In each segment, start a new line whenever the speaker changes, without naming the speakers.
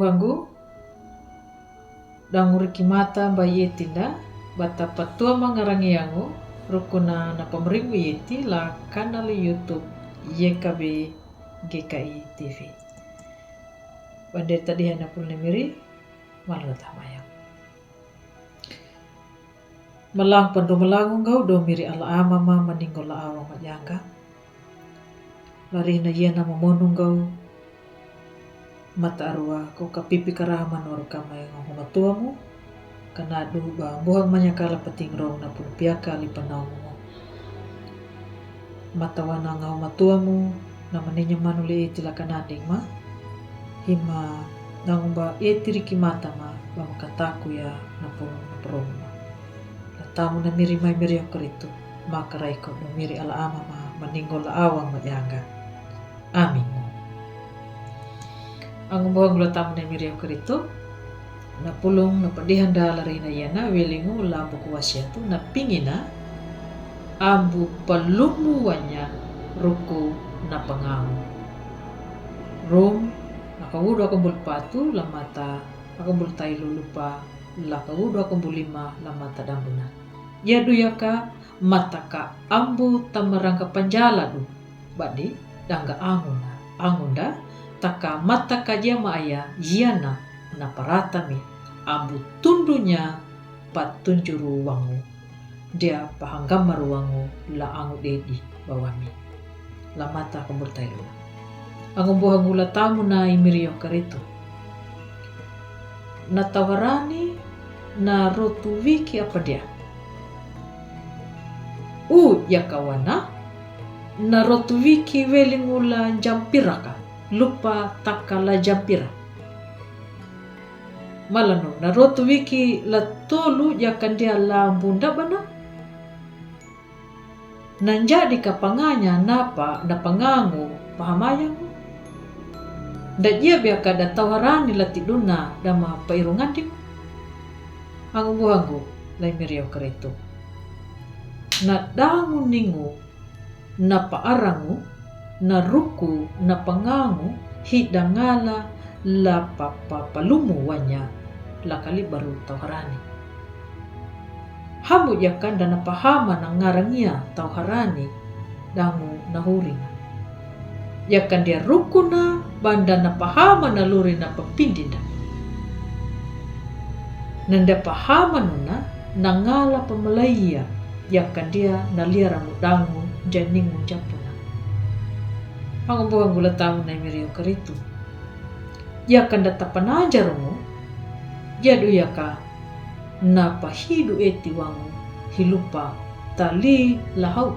buhangu dangu rikimata bayi tinda bata patua mangarangi yangu rukuna na pemeringu yeti la kanal YouTube YKB GKI TV. Bandar tadi hana pulne miri malu tamayang. Melang pando melangung gau do miri ala amama maninggo la awang majangga. Lari na yena mamonung gau mata arua ko kapipi karahaman waru kamay ng matuamu kanadu ba buhang manyakala pating rong na pulpiaka li panaw mo matawana nga matuamu na maninya manuli itila kanading ma hima nang ba etiri kimata ma ba makataku ya na pulong ma latamu na miri may miri kerito makaray ko no miri ala ama ma maningol la awang majanga amin. Ang buhang latamu na miri kerito na pulong na padihanda lari na yana wilingu lambu kuwasya tu na pingina ambu palumuwanya ruku na pangangu rum nakawudo akong bulpatu lamata akong bultay lulupa lakawudo akong bulima lamata dambuna yadu yaka mataka ambu tamarangka panjala du badi dangga angunda taka mataka jama aya yana na paratami ambu tundunya patunjuru wangu dia pahanggam maruwangu la angu dedi bawami la mata kumurtai luna angu buhangu la tamu na imirio karito na tawarani na rotu wiki apa dia ya kawana na rotu wiki welingula jampiraka lupa takala jampira malano na rotu wiki la tolu yakan dia la bunda bana nanjadi kapanganya napa na pangangu pahamayangu da dia biaka da tawarani la tiduna dama pairungan dim ang buhangu lai mirio kerito na dangu ningu na paarangu na ruku na pangangu hidangala la papalumu wanya la kali baru tauharani hamu yakan dan pahama na ngarangia tauharani dangu nahurina yakan dia rukuna banda na pahama na luri na papindinda nanda pahama nuna nangala pamalaya yakan dia naliaramu dangu janingu japuna ang buhang gula tamu na imirio karitu yakan data panajarumu yadu yaka na pahidu eti wangu hilupa tali lahau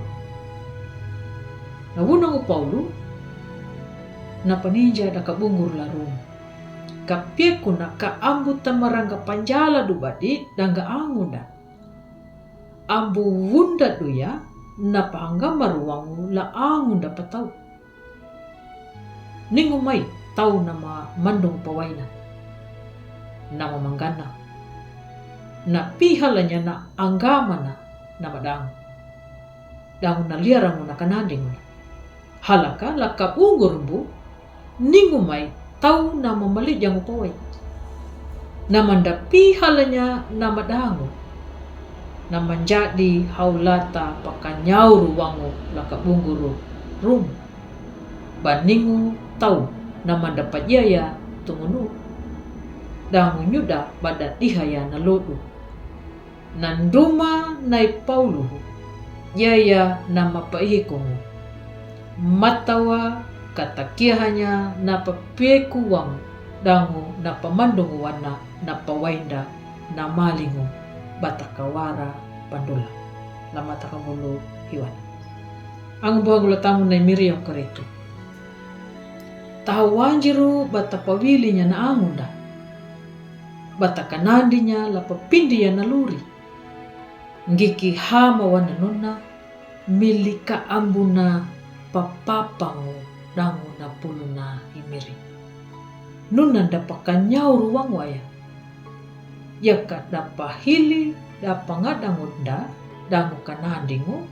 na wunang Paulo na paninja da kabungur larum kapieku na kaambu tamarangga panjala dubadi dangga angunda ambu wunda duya na pahangga maruwangu la angunda patau ningu mai tau nama mandung pawaina nama manggana na pihalanya na anggamana nama dangu na liaramu na kanading halaka laka ungurbu ningu mai tau nama mali jangu pawai namanda pihalanya nama dangu nama jadi haulata pakanyauru wangu laka unguru rum baningu tau nama dapat yaya tungunu dangu nyuda pada dihaya na lodu nanduma nai Paulo yaya nama paihikungu matawa katakiahanya na papieku wang dangu na pamandungu wana na pawainda na malingu batakawara pandula na matakamulu hiwan ang buhang tamu na mirio karito tahawanjiru bata pawilinya na angunda bata kanandinya la papindiya na luri ngiki hama wana nuna milika ambuna papapangu dangu na puluna imiri nuna dapakanyau ruang waya yaka dapahili dapangada dangu kanandingu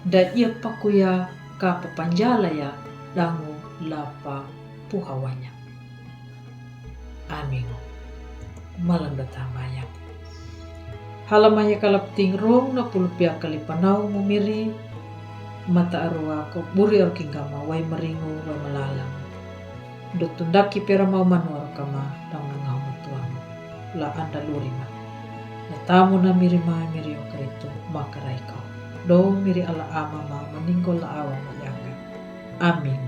da ia pakuya ka papanjala ya dangu lapa puhawanya Amin. Malam datamaya. Halamaya kalapting rong na pulupia kalipanau mumiri mata arua ko buri or kinggama way maringo way malalang. Dutundaki pera mau manuar kama dang nangau matuamo la anda lurima. Natamu na mirima miri o karito makaray ko. Do miri ala ama ma maningkol la awa mayanga. Amin.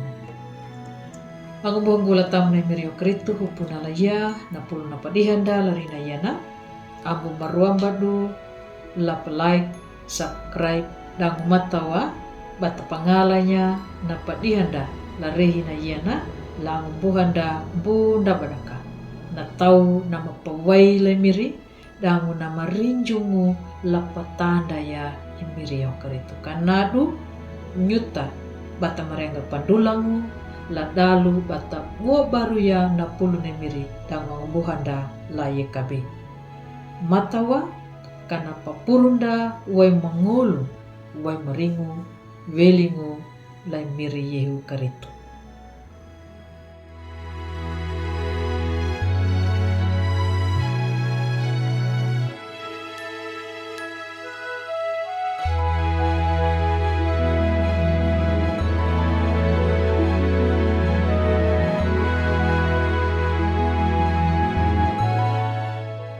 Ang buong gulatam na miri o karito hupunalaya na pulo na padihanda larina yana. Ambu maruang badu like, subscribe dan matawa bata pangalanya na padihanda larehi na yana lang buhanda bunda badaka na tau na mapaway lemiri dan na marinjungu lapatanda ya imiri yung karito kanadu nyuta bata merengga pandulangu ladalu bata buah baru ya na pulu nemiri dan buhanda laye kabe matawa kana papurunda way mangulu way maringu welingu lay miri yehu karito.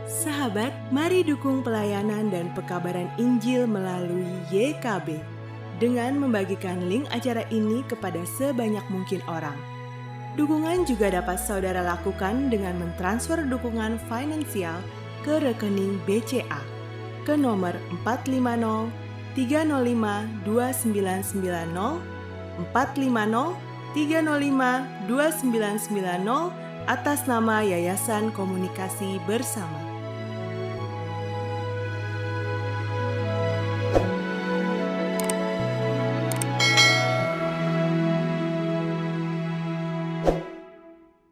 Sahabat, mari dukung pelayanan dan pekabaran Injil melalui YKB dengan membagikan link acara ini kepada sebanyak mungkin orang. Dukungan juga dapat saudara lakukan dengan mentransfer dukungan finansial ke rekening BCA ke nomor 450 305 2990 450 305 2990 atas nama Yayasan Komunikasi Bersama.